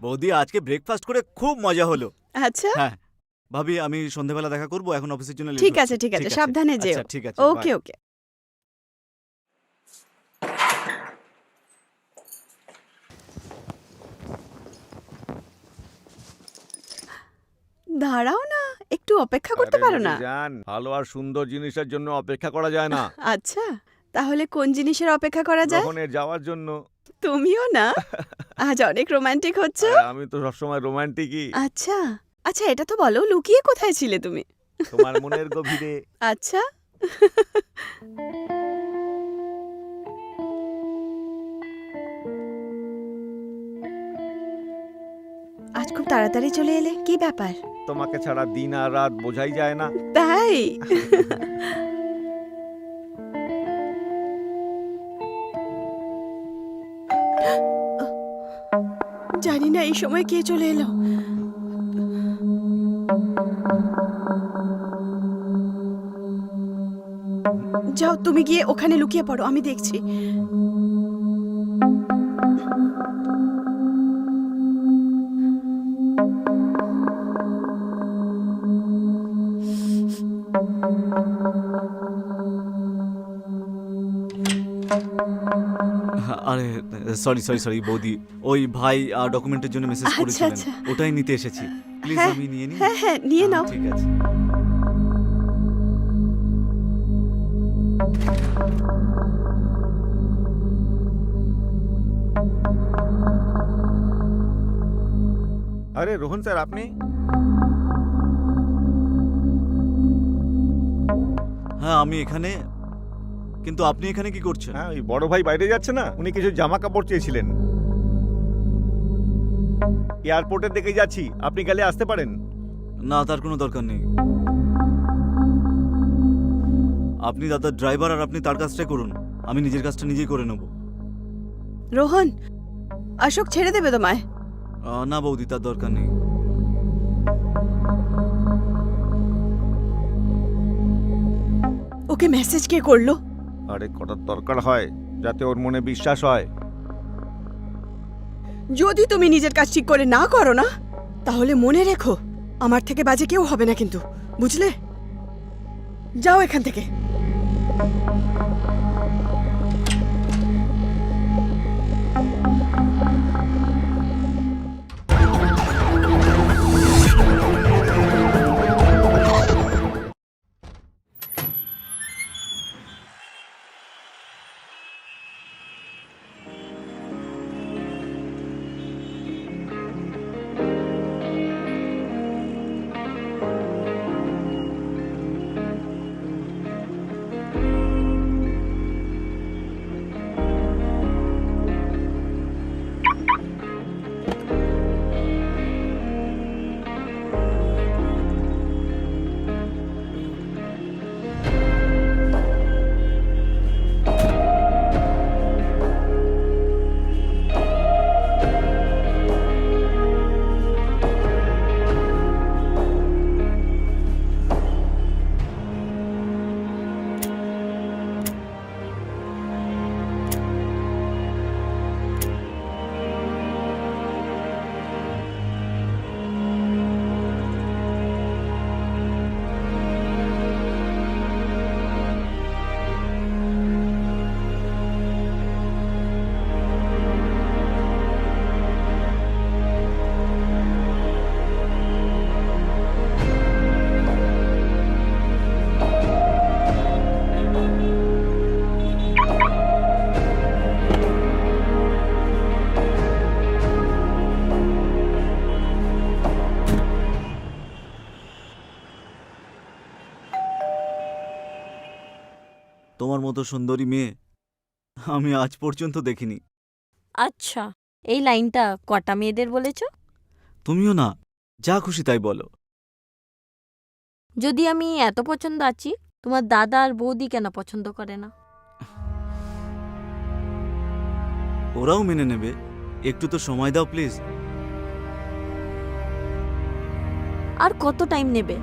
বৌদি আজকে ব্রেকফাস্ট করে খুব মজা হলো। আচ্ছা হ্যাঁ ভাবি আমি সন্ধ্যাবেলা দেখা করব, এখন অফিসের জন্য late ঠিক হচ্ছে। আছে ঠিক আছে সাবধানে যেও। আচ্ছা ঠিক আছে ওকে bye. ওকে। দাঁড়াও না, একটু অপেক্ষা করতে পারো না? জান, ভালো আর সুন্দর জিনিসের জন্য অপেক্ষা করা যায় না। আচ্ছা তাহলে কোন জিনিসের অপেক্ষা করা যায়? গ্রহণে যাওয়ার জন্য। তুমিও না আজ অনেক রোমান্টিক হচ্ছ। আরে, আমি তো সবসময় রোমান্টিকই। আচ্ছা আচ্ছা এটা তো বলো, লুকিয়ে কোথায় ছিলে তুমি? তোমার মনের গভীরে। আচ্ছা আজ খুব তাড়াতাড়ি চলে এলে, কি ব্যাপার? তোমাকে ছাড়া দিন আর রাত বোঝাই যায় না। তাই জানি না এই সময় কে চলে এলো। যাও তুমি গিয়ে ওখানে লুকিয়ে পড়ো, আমি দেখছি। আরে সরি সরি সরি বৌদি, ওই ভাই ডকুমেন্টের জন্য মেসেজ আচ্ছা, করেছিলেন, আচ্ছা। ওটাই নিতে এসেছি। প্লিজ হ্যাঁ, আমি নিয়ে নিই। হ্যাঁ হ্যাঁ নিয়ে নাও। ঠিক আছে। আরে রোহন স্যার, আপনি? হ্যাঁ আমি এখানে, কিন্তু আপনি এখানে কি করছেন? হ্যাঁ, ওই বড় ভাই বাইরে যাচ্ছে না, উনি কিছু জামা কাপড় চেয়েছিলেন। এয়ারপোর্টের দিকে যাচ্ছি, আপনি গেলে আসতে পারেন। না তার কোনো দরকার নেই, আপনি দাদার ড্রাইভার আর আপনি তার কাজটাই করুন, আমি নিজের কাজটা নিজেই করে নেব। রোহন, অশোক ছেড়ে দেবে তোমায়? না বৌদি তার দরকার নেই। ওকে মেসেজ কে করলো? আরে করার দরকার হয়, যাতে ওর মনে বিশ্বাস হয়। যদি তুমি নিজের কাজ ঠিক করে না করো না, তাহলে মনে রেখো আমার থেকে বাজে কেউ হবে না কিন্তু, বুঝলে? যাও এখান থেকে। তোমার মতো সুন্দরী মেয়ে আমি আজ পর্যন্ত দেখিনি। আচ্ছা, এই লাইনটা কটা মেয়েদের বলেছ? তুমিও না, যা খুশি তাই বলো। যদি আমি এত পছন্দ আছি, তোমার দাদা আর বৌদি কেন পছন্দ করে না? ওরাও মেনে নেবে, একটু তো সময় দাও প্লিজ। আর কত টাইম নেবে?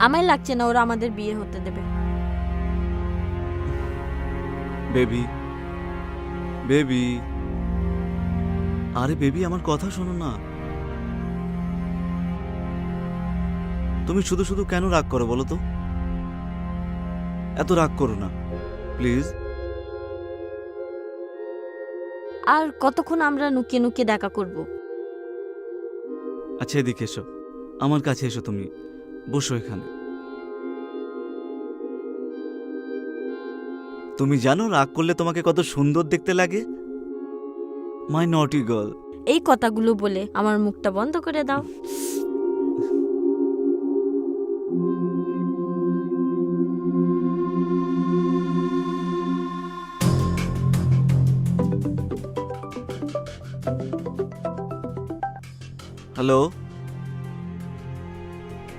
আমায় লাগছে না ওরা আমাদের বিয়ে হতে দেবে। বেবি বেবি আরে বেবি, আমার কথা শোনো না। তুমি শুধু শুধু কেন রাগ করো বলো তো? এত রাগ করো না প্লিজ। আর কতক্ষণ আমরা নুকিয়ে নুকিয়ে দেখা করব? আচ্ছা এদিকে এসো, আমার কাছে এসো, তুমি বসো এখানে। তুমি জানো রাগ করলে তোমাকে কত সুন্দর দেখতে লাগে? মাই নটি গার্ল। এই কথাগুলো বলে আমার মুখটা বন্ধ করে দাও। হ্যালো,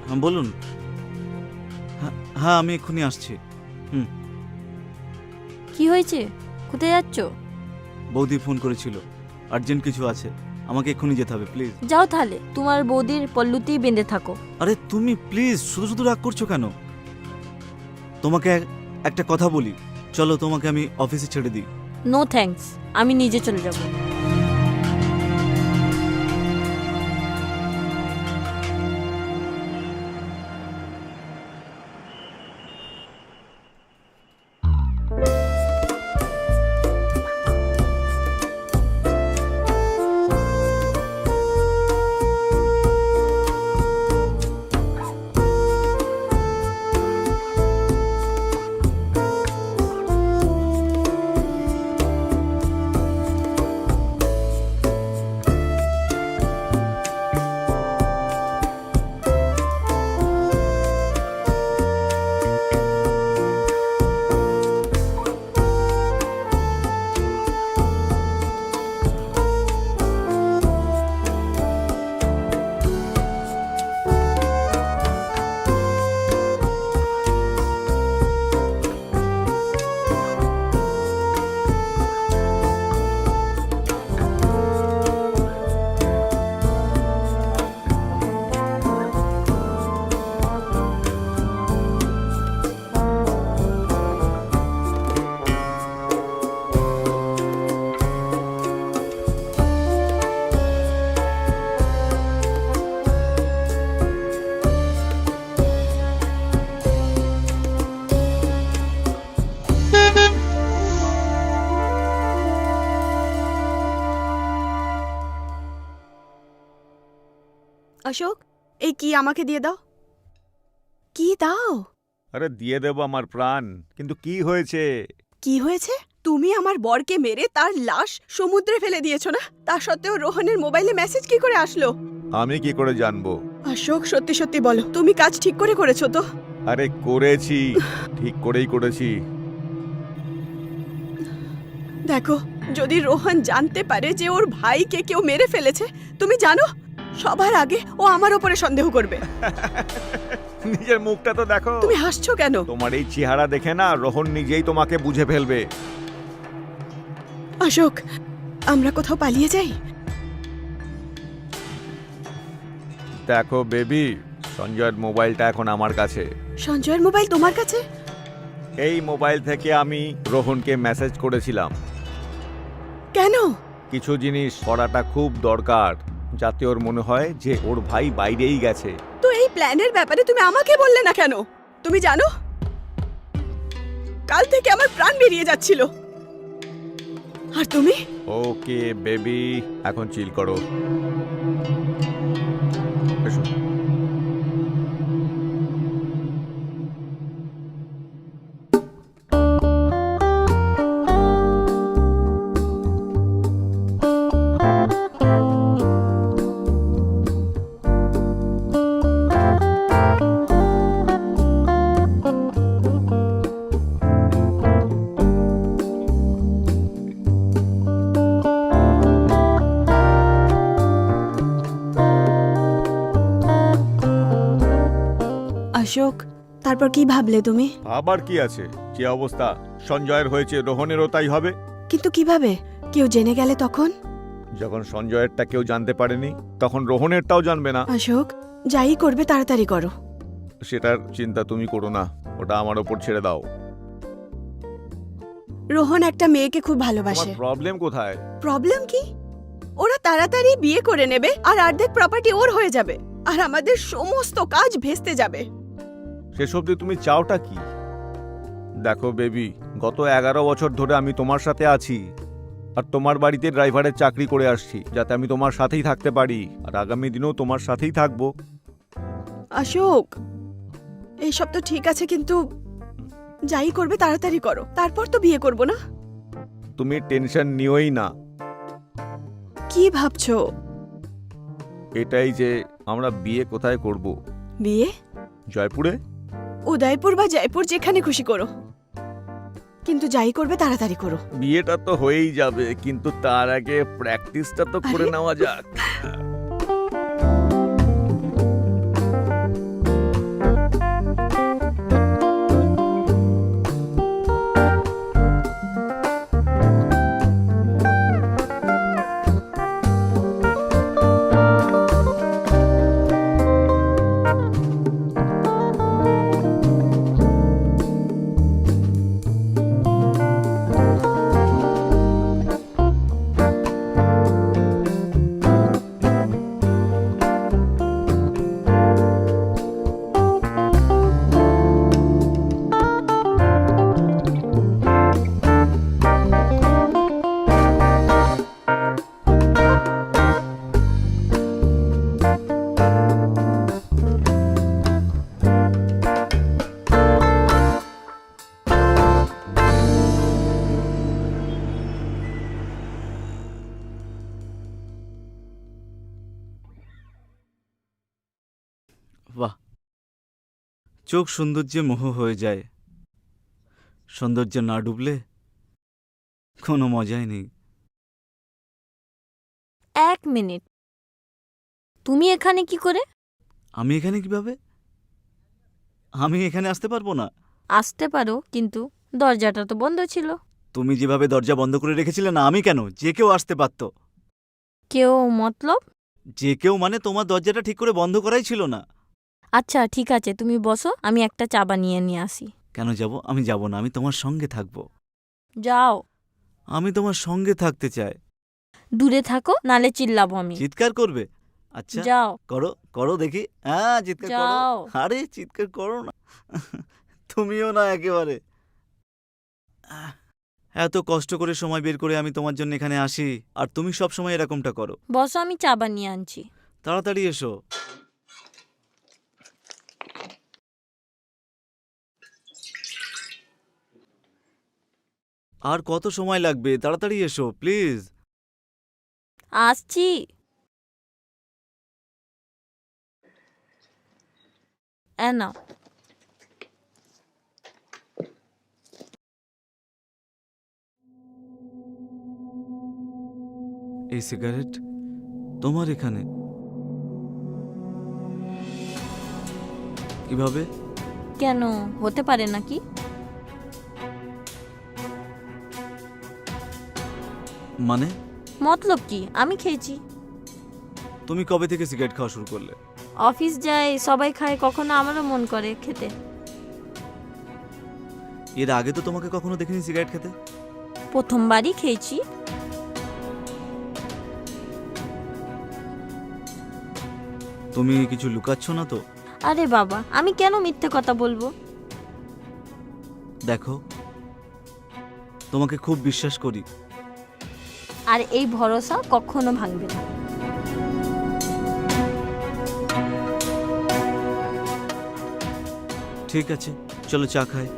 হ্যাঁ বলুন। হ্যাঁ আমি এক্ষুনি আসছি। কি হয়েছে? কোথায় যাচ্ছ? বৌদি ফোন করেছিল, আর্জেন্ট কিছু আছে, আমাকে এক্ষুনি যেতে হবে প্লিজ। যাও তাহলে, তোমার বৌদির পল্লুতেই বেঁধে থাকো। আরে তুমি প্লিজ শুধু শুধু রাগ করছো কেন? তোমাকে একটা কথা বলি, চলো তোমাকে আমি অফিসে ছেড়ে দিই। নো থ্যাঙ্কস, আমি নিজে চলে যাব। অশোক, এই কি আমাকে দিয়ে দাও। কি দাও? আরে দিয়ে দেবো আমার প্রাণ, কিন্তু কি হয়েছে? কি হয়েছে? তুমি আমার বরকে মেরে তার লাশ সমুদ্রে ফেলে দিয়েছো না? তা সত্ত্বেও রোহনের মোবাইলে মেসেজ কি করে আসলো? আমি কি করে জানবো? অশোক, সত্যি সত্যি বলো, তুমি কাজ ঠিক করে করেছো তো? আরে করেছি, ঠিক করেই করেছি। দেখো, যদি রোহন জানতে পারে যে ওর ভাইকে কেউ মেরে ফেলেছে, তুমি জানো সবার আগে ও আমার উপরে সন্দেহ করবে। নিজের মুখটা তো দেখো। তুমি হাসছো কেন? তোমার এই চেহারা দেখে না রোহন নিজেই তোমাকে বুঝে ফেলবে। অশোক, আমরা কোথাও পালিয়ে যাই। দেখো বেবি, সঞ্জয়ের মোবাইলটা এখন আমার কাছে। সঞ্জয়ের মোবাইল তোমার কাছে? এই মোবাইল থেকে আমি রোহনকে মেসেজ করেছিলাম। কেন? কিছু জিনিস করাটা খুব দরকার, যাতে ওর মনে হয় যে ওর ভাই বাইরেই গেছে। তো এই প্ল্যানের ব্যাপারে তুমি আমাকে বললে না কেন? তুমি জানো, কাল থেকে আমার প্রাণ বেরিয়ে যাচ্ছিল। আর তুমি? ওকে বেবি, এখন চিল করো। এসো। অশোক, তারপর কি ভাবলে তুমি? আবার কি আছে, যে অবস্থা সঞ্জয়ের হয়েছে রোহনেরও তাই হবে। কিন্তু কিভাবে? কেউ জেনে গেলে তখন? যখন সঞ্জয়েরটা কেউ জানতে পারেনি, তখন রোহনেরটাও জানবে না। অশোক, যাই করবে তাড়াতাড়ি করো। সেটার চিন্তা তুমি করো না, ওটা আমার ওপর ছেড়ে দাও। রোহন একটা মেয়েকে খুব তোমার ভালোবাসে। প্রবলেম কোথায়? প্রবলেম কি? ওরা তাড়াতাড়ি বিয়ে করে নেবে আর অর্ধেক প্রপার্টি ওর হয়ে যাবে আর আমাদের সমস্ত কাজ ভেস্তে যাবে। সেসব দিয়ে তুমি চাওটা কি? দেখো বেবি, গত 11 বছর ধরে আমি তোমার সাথে আছি আর তোমার বাড়িতে ড্রাইভারের চাকরি করে আসছি, যাতে আমি তোমার সাথেই থাকতে পারি আর আগামী দিনেও তোমার সাথেই থাকবো। অশোক, এইসব তো ঠিক আছে, কিন্তু যাই করবে তাড়াতাড়ি করো, তারপর তো বিয়ে করব না। তুমি টেনশন নিওই না। কি ভাবছো? এটাই যে আমরা বিয়ে কোথায় করব? বিয়ে জয়পুরে? উদয়পুর বা জয়পুর, যেখানে খুশি করো, কিন্তু যাই করবে তাড়াতাড়ি করো। বিয়েটা তো হয়েই যাবে, কিন্তু তার আগে প্র্যাকটিসটা তো করে আরে? নেওয়া যাক। বাহ, চোখ সৌন্দর্যে মোহ হয়ে যায়, সৌন্দর্য না ডুবলে কোনো মজাই নেই। 1 মিনিট, তুমি এখানে কি করে? আমি এখানে কিভাবে? আমি এখানে আসতে পারবো না। আসতে পারো, কিন্তু দরজাটা তো বন্ধ ছিল। তুমি যেভাবে দরজা বন্ধ করে রেখেছিলে না, আমি কেন, যে কেউ আসতে পারত। কেউ মতলব? যে কেউ মানে তোমার দরজাটা ঠিক করে বন্ধ করাই ছিল না। আচ্ছা ঠিক আছে, তুমি বসো, আমি একটা চা বানিয়ে নিয়ে আসি। কেন যাব? আমি যাব না, আমি তোমার সঙ্গে থাকবো। যাও। আমি তোমার সঙ্গে থাকতে চাই। দূরে থাকো, নালে চিল্লাবো আমি। চিৎকার করবে? আচ্ছা যাও। করো, করো দেখি। হ্যাঁ, চিৎকার করো। যাও। আরে চিৎকার করো না। তুমিও না একেবারে। এত কষ্ট করে সময় বের করে আমি তোমার জন্য এখানে আসি, আর তুমি সব সময় এরকমটা করো। বসো, আমি চা বানিয়ে আনছি। তাড়াতাড়ি এসো। আর কত সময় লাগবে? তাড়াতাড়ি এসো প্লিজ। আসছি। নাও। এই সিগারেট তোমার এখানে কিভাবে? কেন, হতে পারে নাকি? মানে মতলব কি? আমি খেয়েছি। তুমি কবে থেকে সিগারেট খাওয়া শুরু করলে? অফিস যায়, সবাই খায়, কখনো আমারও মন করে খেতে। এর আগে তো তোমাকে কখনো দেখিনি সিগারেট খেতে। প্রথমবারই খেয়েছি। তুমি কিছু লুকাচ্ছ না তো? আরে বাবা, আমি কেন মিথ্যে কথা বলবো? দেখো, তোমাকে খুব বিশ্বাস করি। আর এই ভরসা কখনো ভাঙবে না। ঠিক আছে, চলো চা খাই।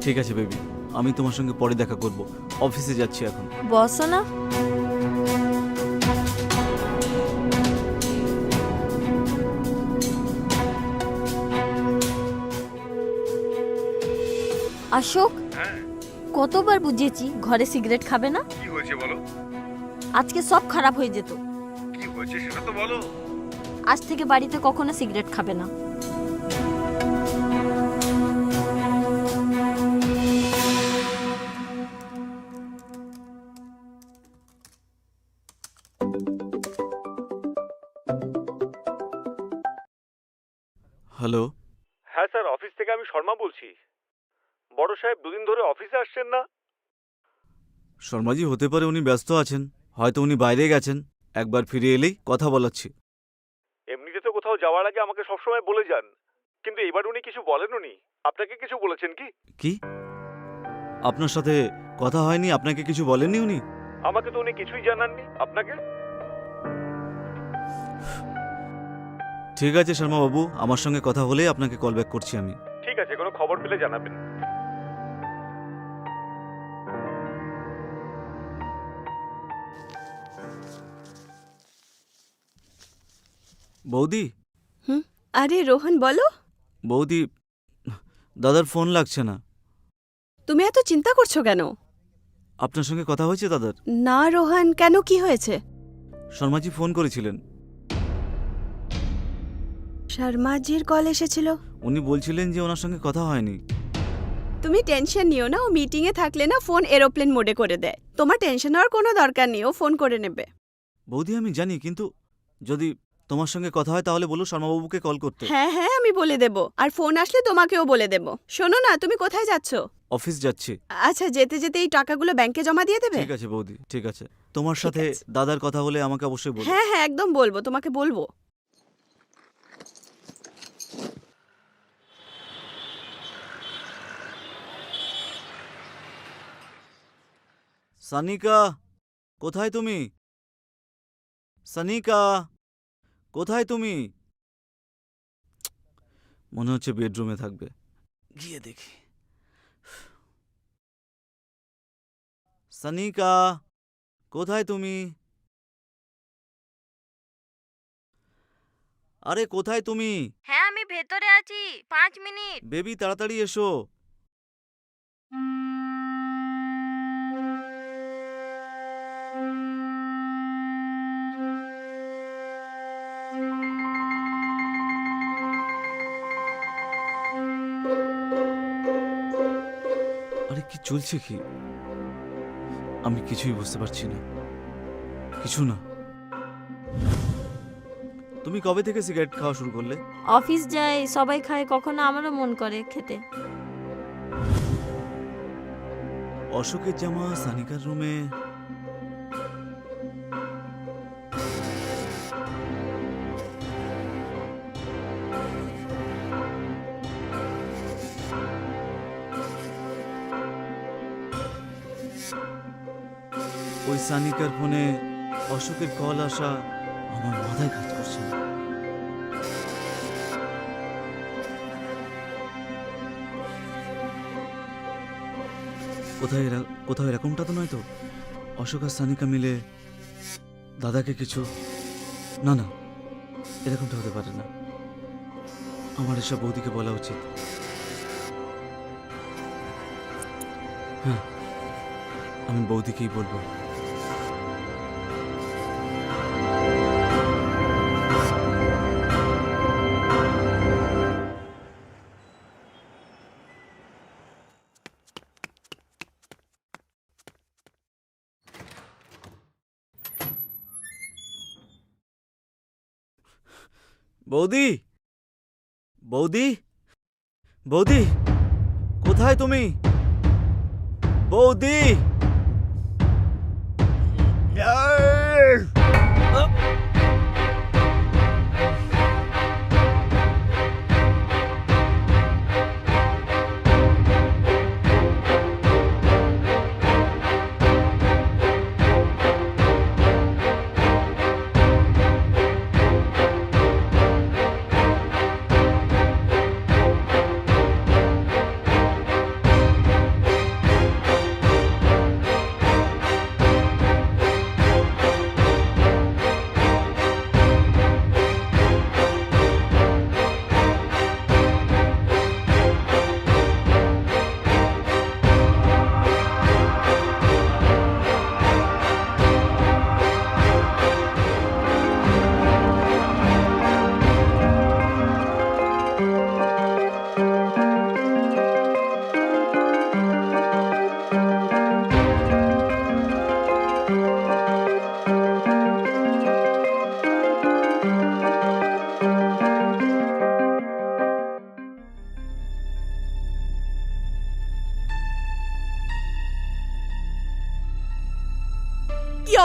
ঠিক আছে বেবি, আমি তোমার সঙ্গে পরে দেখা করব। অফিসে যাচ্ছি এখন। বসো না। অশোক, কতবার বুঝিয়েছি ঘরে সিগারেট খাবে না। কি হয়েছে বলো? আজকে সব খারাপ হয়ে যেত। কি হয়েছে সেটা তো বলো। আজ থেকে বাড়িতে কখনো সিগারেট খাবে না। হ্যালো। হ্যাঁ স্যার, অফিস থেকে আমি শর্মা বলছি। বড় সাহেব দুদিন ধরে অফিসে আসছেন না। শর্মাজি, হতে পারে উনি ব্যস্ত আছেন, হয়তো উনি বাইরে গেছেন। একবার ফিরে এলেই কথা বলাচ্ছি। এমনিতে তো কোথাও যাওয়ার আগে আমাকে সবসময় বলে যান, কিন্তু এবার উনি কিছু বলেন উনি। আপনাকে কিছু বলেছেন কি? কি? আপনার সাথে কথা হয়নি? আপনাকে কিছু বলেননি উনি? আমাকে তো উনি কিছুই জানাননি। আপনাকে? ঠিক আছে শর্মাবাবু, আমার সঙ্গে কথা হলেই আপনাকে কল ব্যাক করছি আমি। ঠিক আছে, কোনো খবর পেলে জানাবেন। বৌদি, আরে রোহন, বলো। বৌদি, দাদার ফোন লাগছে না। তুমি এত চিন্তা করছো কেন? আপনার সঙ্গে কথা হয়েছে দাদার? না রোহন, কেন, কি হয়েছে? শর্মাজি ফোন করেছিলেন। শর্মাজির কল এসেছিল? উনি বলছিলেন যে ওনার সঙ্গে কথা হয়নি। তুমি টেনশন নিও না, ও মিটিংয়ে থাকলে না ফোন এরোপ্লেন মোডে করে দেয়। তোমার টেনশন হওয়ার কোনো দরকার নেই, ও ফোন করে নেবে। বৌদি আমি জানি, কিন্তু যদি তোমার সঙ্গে কথা হয় তাহলে বলো শর্মাবাবুকে কল করতে। হ্যাঁ হ্যাঁ, আমি বলে দেব, আর ফোন আসলে তোমাকেও বলে দেব। শোনো না, তুমি কোথায় যাচ্ছ? অফিস যাচ্ছি। আচ্ছা, যেতে যেতে এই টাকাগুলো ব্যাংকে জমা দিয়ে দেবে? ঠিক আছে বৌদি, ঠিক আছে। তোমার সাথে আছে। দাদার কথা হলে আমাকে অবশ্যই বলো। হ্যাঁ হ্যাঁ, একদম বলবো, তোমাকে বলবো। সানিকা, কোথায় তুমি? সানিকা, কোথায় তুমি? মনে হচ্ছে বেডরুমে থাকবে, গিয়ে দেখি। সানিকা, কোথায় তুমি? আরে কোথায় তুমি? হ্যাঁ, আমি ভেতরে আছি, 5 মিনিট। বেবি তাড়াতাড়ি এসো। আরে কি চলছে কি? আমি কিছুই বুঝতে পারছি না, কিছু না। তুমি কবে থেকে সিগারেট খাওয়া শুরু করলে? অফিস যাই, সবাই খায়, কখনো আমারও মন করে খেতে। অশোকের জামা সানিকার রুমে। ওই সানিকার ফোনে অশোকের কল আসা আমার মাথায় কাজ করছে না। কোথাও এরকমটা তো নয় তো? অশোক আর সানিকা মিলে দাদাকে কিছু? না না, এরকমটা হতে পারে না। আমার এসব বৌদিকে বলা উচিত। হ্যাঁ, আমি বৌদিকেই বলবো। বৌদি, বৌদি, বৌদি, কোথায় তুমি? বৌদি,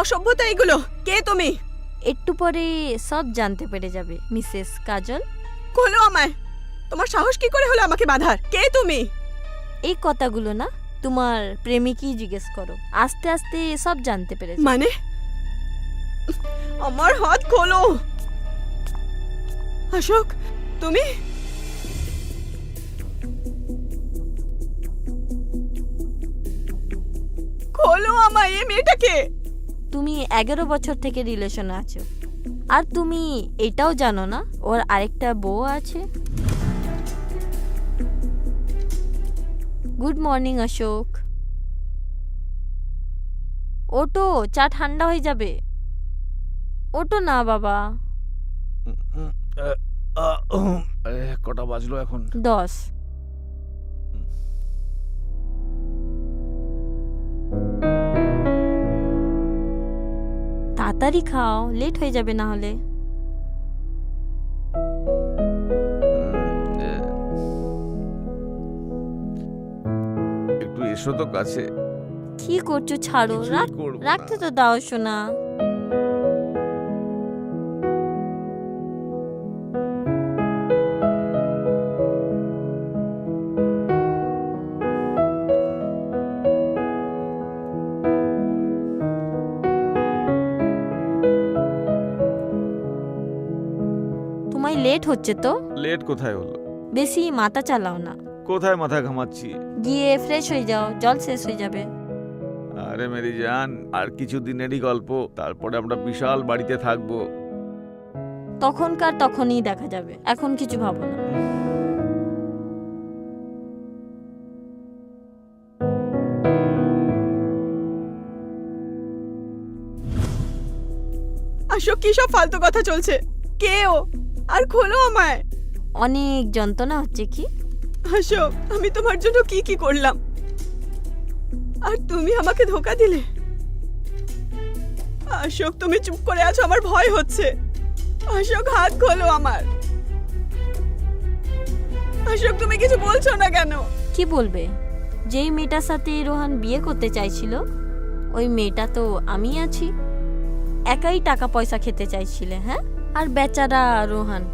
অসভ্যতা এগুলো? কে তুমি? একটু পরে সব জানতে পেরে যাবে মিসেস কাজল। খোলো আমায়। তোমার সাহস কি করে হলো আমাকে বাঁধার? কে তুমি? এই কথাগুলো না তোমার প্রেমিকই জিজ্ঞেস করো, আস্তে আস্তে সব জানতে পেরে যাবে। মানে আমার হাত খোলো। অশোক, তুমি? খোলো আমায়। এই মেয়েটাকে। তুমি 11 বছর থেকে রিলেশনে আছো, আর তুমি এটাও জানো না ওর আরেকটা বউ আছে। Good morning Ashok. ওটো, চা ঠান্ডা হয়ে যাবে। ওটো না বাবা। কটা বাজলো এখন? 10। তাড়াতাড়ি খাও, লেট হয়ে যাবে না হলে। একটু এসো তো কাছে। কি করছো? ছাড়ো, কিছুই করবো না। রাখতে তো দাও শোনা। তোমায় লেট হচ্ছে তো, লেট কোথায় হলো? বেশি মাথা চালাও না। কোথায় মাথা ঘামাচ্ছি? গিয়ে ফ্রেশ হয়ে যাও, জল শেষ হয়ে যাবে। আরে মেরি জান, আর কিছু দিনেরই গল্প, তারপরে আমরা বিশাল বাড়িতে থাকবো। তখনকার তখনই দেখা যাবে, এখন কিছু ভাবো না। অশোক, কি সব ফালতু কথা চলছে? কে ও? আর খোলো আমায়। অনেক যন্ত্রণা হচ্ছে কি? অশোক, আমি তোমার জন্য কি কি করলাম, আর তুমি আমাকে ধোকা দিলে। অশোক, তুমি চুপ করে আছো, আমার ভয় হচ্ছে। অশোক, হাত খোলো আমার। অশোক, তুমি কিছু বলছো না কেন? কি বলবে? যেই মেয়েটার সাথে রোহান বিয়ে করতে চাইছিল, ওই মেয়েটা তো আমি আছি। একাই টাকা পয়সা খেতে চাইছিলে, হ্যাঁ? আর বেচারা রোহান,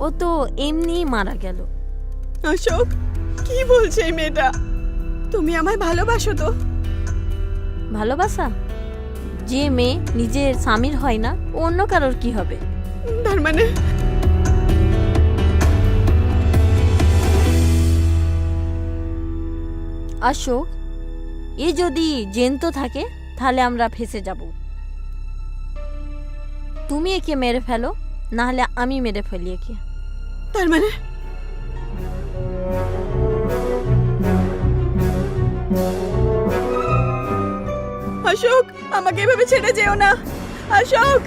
ও তো এমনিই মারা গেল। অশোক, কি বলছে এই মেয়েটা? তুমি আমায় ভালোবাসো তো? ভালোবাসা? যে মেয়ে নিজের স্বামীর হয় না, ও অন্য কারোর কি হবে? তার মানে অশোক, এ যদি জ্যান্ত থাকে তাহলে আমরা ফেঁসে যাব। তুমি একে মেরে ফেলো, না হলে আমি মেরে ফেলি একে। তার মানে অশোক, আমাকে এভাবে ছেড়ে যেও না। অশোক,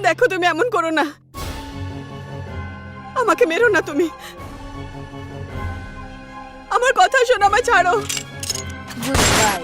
দেখো, তুমি এমন করো না। আমাকে মেরো না তুমি। আমার কথা শোনো, আমায় ছাড়ো। Good bye.